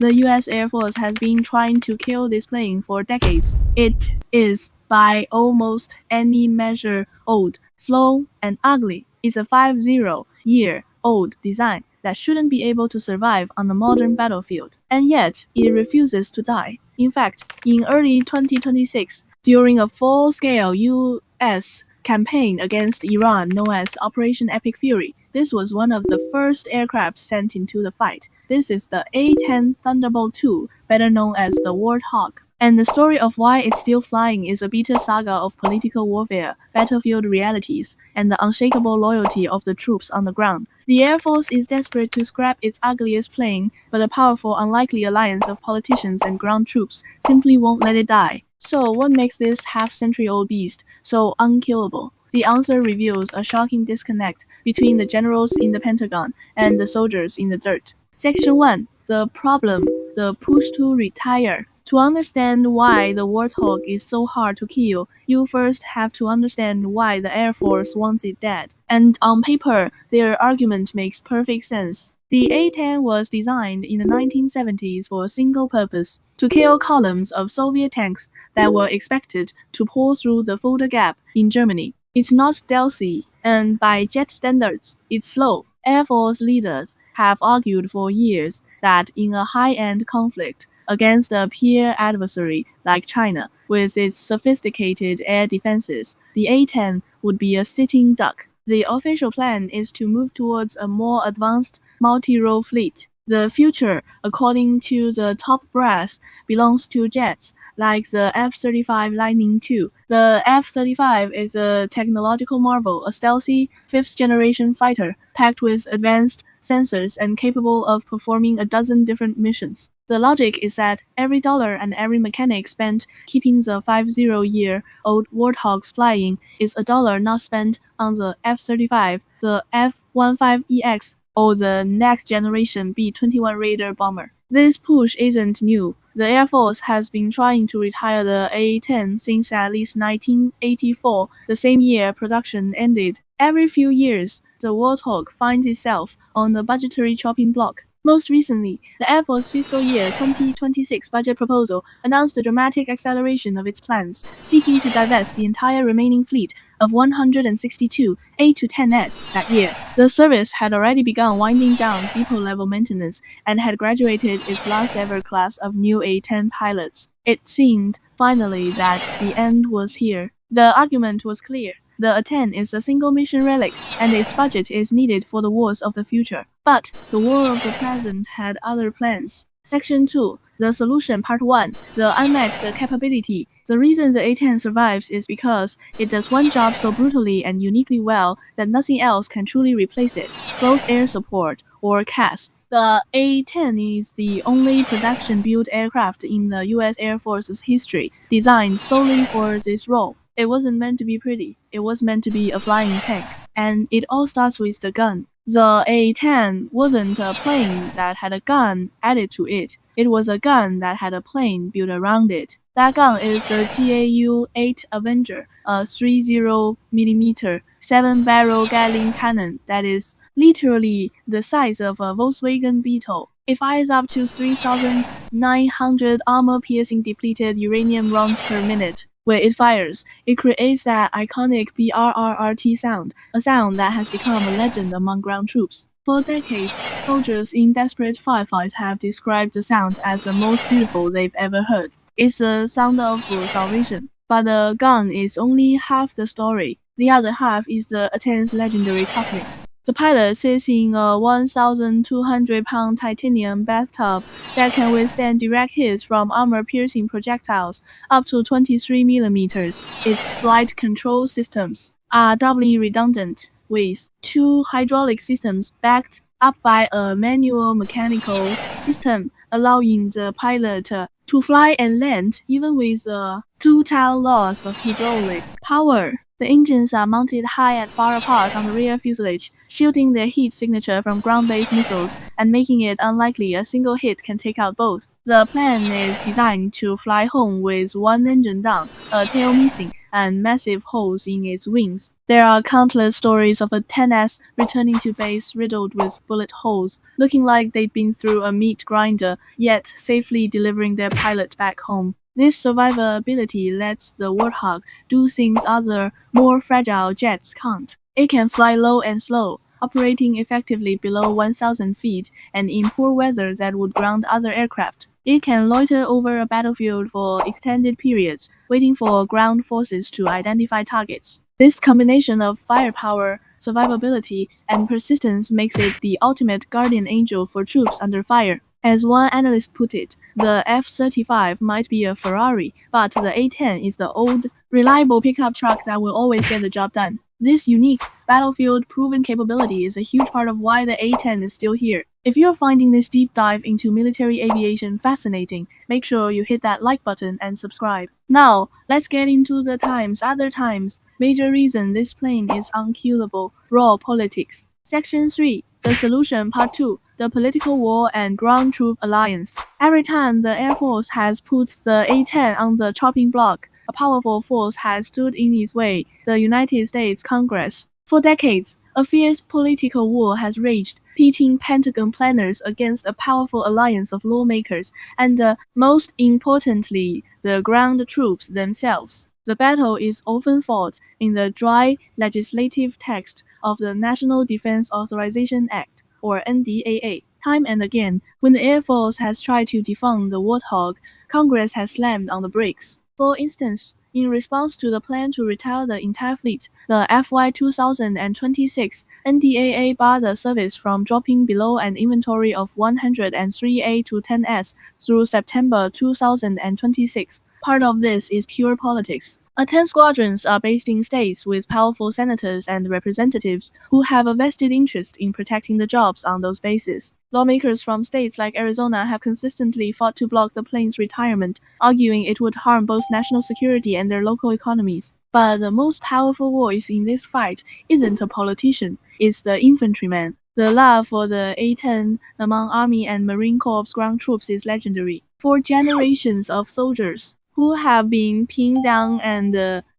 The US Air Force has been trying to kill this plane for decades. It is, by almost any measure, old, slow, and ugly. It's a 50-year-old design that shouldn't be able to survive on a modern battlefield. And yet, it refuses to die. In fact, in early 2026, during a full-scale U.S. campaign against Iran known as Operation Epic Fury, this was one of the first aircraft sent into the fight. This is the A-10 Thunderbolt II, better known as the Warthog. And the story of why it's still flying is a bitter saga of political warfare, battlefield realities, and the unshakable loyalty of the troops on the ground. The Air Force is desperate to scrap its ugliest plane, but a powerful, unlikely alliance of politicians and ground troops simply won't let it die. So what makes this half-century-old beast so unkillable? The answer reveals a shocking disconnect between the generals in the Pentagon and the soldiers in the dirt. Section 1. The problem, the push to retire. To understand why the Warthog is so hard to kill, you first have to understand why the Air Force wants it dead. And on paper, their argument makes perfect sense. The A-10 was designed in the 1970s for a single purpose, to kill columns of Soviet tanks that were expected to pour through the Fulda Gap in Germany. It's not stealthy, and by jet standards, it's slow. Air Force leaders have argued for years that in a high-end conflict against a peer adversary like China, with its sophisticated air defenses, the A-10 would be a sitting duck. The official plan is to move towards a more advanced multi-role fleet. The future, according to the top brass, belongs to jets like the F-35 Lightning II. The F-35 is a technological marvel, a stealthy, fifth-generation fighter packed with advanced sensors and capable of performing a dozen different missions. The logic is that every dollar and every mechanic spent keeping the 50-year-old Warthogs flying is a dollar not spent on the F-35, the F-15EX, or the next-generation B-21 Raider bomber. This push isn't new. The Air Force has been trying to retire the A-10 since at least 1984, the same year production ended. Every few years, the Warthog finds itself on the budgetary chopping block. Most recently, the Air Force fiscal year 2026 budget proposal announced a dramatic acceleration of its plans, seeking to divest the entire remaining fleet of 162 A-10s that year. The service had already begun winding down depot-level maintenance and had graduated its last-ever class of new A-10 pilots. It seemed, finally, that the end was here. The argument was clear. The A-10 is a single-mission relic, and its budget is needed for the wars of the future. But the war of the present had other plans. Section 2. The solution, Part 1. The unmatched capability. The reason the A-10 survives is because it does one job so brutally and uniquely well that nothing else can truly replace it: close air support, or CAS. The A-10 is the only production-built aircraft in the U.S. Air Force's history designed solely for this role. It wasn't meant to be pretty. It was meant to be a flying tank. And it all starts with the gun. The A-10 wasn't a plane that had a gun added to it. It was a gun that had a plane built around it. That gun is the GAU-8 Avenger, a 30mm 7-barrel Gatling cannon that is literally the size of a Volkswagen Beetle. It fires up to 3,900 armor-piercing depleted uranium rounds per minute. When it fires, it creates that iconic BRRRT sound, a sound that has become a legend among ground troops. For decades, soldiers in desperate firefights have described the sound as the most beautiful they've ever heard. It's the sound of salvation. But the gun is only half the story. The other half is the A-10's legendary toughness. The pilot sits in a 1,200-pound titanium bathtub that can withstand direct hits from armor-piercing projectiles up to 23mm. Its flight control systems are doubly redundant, with two hydraulic systems backed up by a manual mechanical system, allowing the pilot to fly and land even with a total loss of hydraulic power. The engines are mounted high and far apart on the rear fuselage, shielding their heat signature from ground-based missiles and making it unlikely a single hit can take out both. The plane is designed to fly home with one engine down, a tail missing, and massive holes in its wings. There are countless stories of A-10s returning to base riddled with bullet holes, looking like they'd been through a meat grinder, yet safely delivering their pilot back home. This survivability lets the Warthog do things other, more fragile jets can't. It can fly low and slow, operating effectively below 1,000 feet and in poor weather that would ground other aircraft. It can loiter over a battlefield for extended periods, waiting for ground forces to identify targets. This combination of firepower, survivability, and persistence makes it the ultimate guardian angel for troops under fire. As one analyst put it, the F-35 might be a Ferrari, but the A-10 is the old, reliable pickup truck that will always get the job done. This unique, battlefield-proven capability is a huge part of why the A-10 is still here. If you're finding this deep dive into military aviation fascinating, make sure you hit that like button and subscribe. Now, let's get into the other times. Major reason this plane is unkillable, raw politics. Section 3, The Solution Part 2, The Political War and Ground Troop Alliance. Every time the Air Force has put the A-10 on the chopping block, a powerful force has stood in its way, the United States Congress. For decades, a fierce political war has raged, pitting Pentagon planners against a powerful alliance of lawmakers and, most importantly, the ground troops themselves. The battle is often fought in the dry legislative text of the National Defense Authorization Act, or NDAA. Time and again, when the Air Force has tried to defund the Warthog, Congress has slammed on the brakes. For instance, in response to the plan to retire the entire fleet, the FY 2026 NDAA barred the service from dropping below an inventory of 103 A-10s through September 2026. Part of this is pure politics. A-10 squadrons are based in states with powerful senators and representatives who have a vested interest in protecting the jobs on those bases. Lawmakers from states like Arizona have consistently fought to block the plane's retirement, arguing it would harm both national security and their local economies. But the most powerful voice in this fight isn't a politician, it's the infantryman. The love for the A-10 among Army and Marine Corps ground troops is legendary. For generations of soldiers who have been pinned down and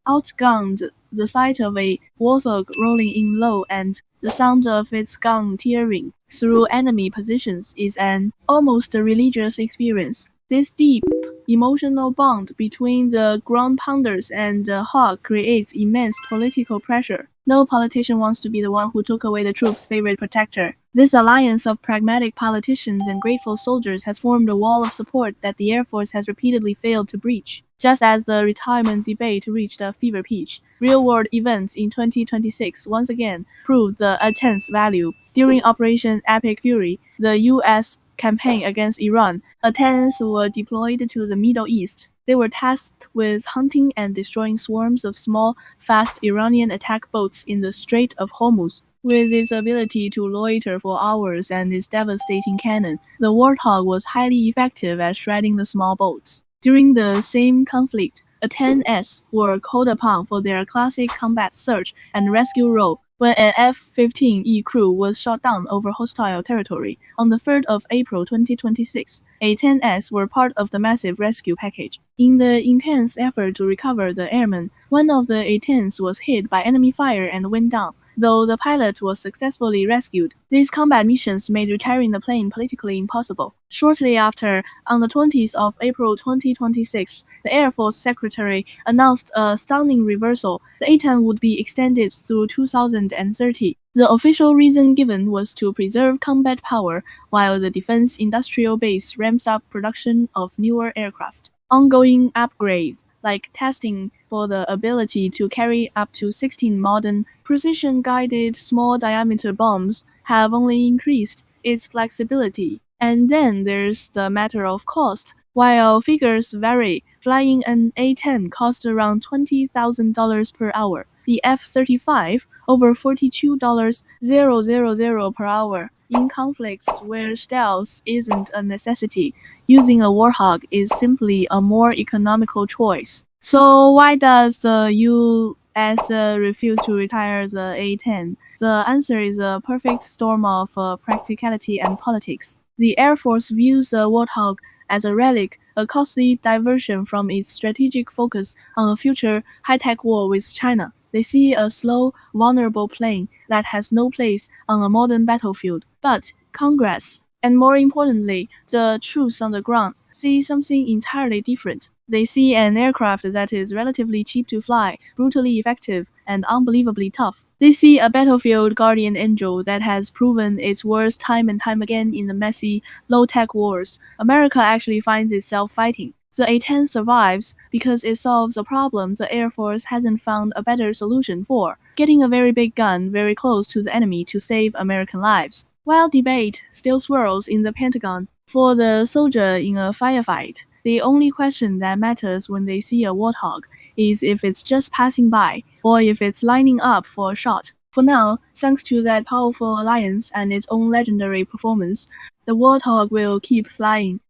outgunned, the sight of a Warthog rolling in low and the sound of its gun tearing through enemy positions is an almost religious experience. This deep, emotional bond between the ground pounders and the hawk creates immense political pressure. No politician wants to be the one who took away the troops' favorite protector. This alliance of pragmatic politicians and grateful soldiers has formed a wall of support that the Air Force has repeatedly failed to breach. Just as the retirement debate reached a fever pitch, real-world events in 2026 once again proved the A-10's value. During Operation Epic Fury, the U.S. campaign against Iran, A-10s were deployed to the Middle East. They were tasked with hunting and destroying swarms of small, fast Iranian attack boats in the Strait of Hormuz. With its ability to loiter for hours and its devastating cannon, the Warthog was highly effective at shredding the small boats. During the same conflict, A-10s were called upon for their classic combat search and rescue role when an F-15E crew was shot down over hostile territory. On the 3rd of April 2026, A-10s were part of the massive rescue package. In the intense effort to recover the airmen, one of the A-10s was hit by enemy fire and went down, though the pilot was successfully rescued. These combat missions made retiring the plane politically impossible. Shortly after, on the 20th of April 2026, the Air Force Secretary announced a stunning reversal. The A-10 would be extended through 2030. The official reason given was to preserve combat power while the defense industrial base ramps up production of newer aircraft. Ongoing upgrades, like testing for the ability to carry up to 16 modern, precision-guided small-diameter bombs, have only increased its flexibility. And then there's the matter of cost. While figures vary, flying an A-10 costs around $20,000 per hour. The F-35 over $42,000 per hour. In conflicts where stealth isn't a necessity, using a Warthog is simply a more economical choice. So why does the U.S. refuse to retire the A-10? The answer is a perfect storm of practicality and politics. The Air Force views the Warthog as a relic, a costly diversion from its strategic focus on a future high-tech war with China. They see a slow, vulnerable plane that has no place on a modern battlefield. But Congress, and more importantly, the troops on the ground, see something entirely different. They see an aircraft that is relatively cheap to fly, brutally effective, and unbelievably tough. They see a battlefield guardian angel that has proven its worth time and time again in the messy, low-tech wars America actually finds itself fighting. The A-10 survives because it solves a problem the Air Force hasn't found a better solution for, getting a very big gun very close to the enemy to save American lives. While debate still swirls in the Pentagon for the soldier in a firefight, the only question that matters when they see a Warthog is if it's just passing by or if it's lining up for a shot. For now, thanks to that powerful alliance and its own legendary performance, the Warthog will keep flying.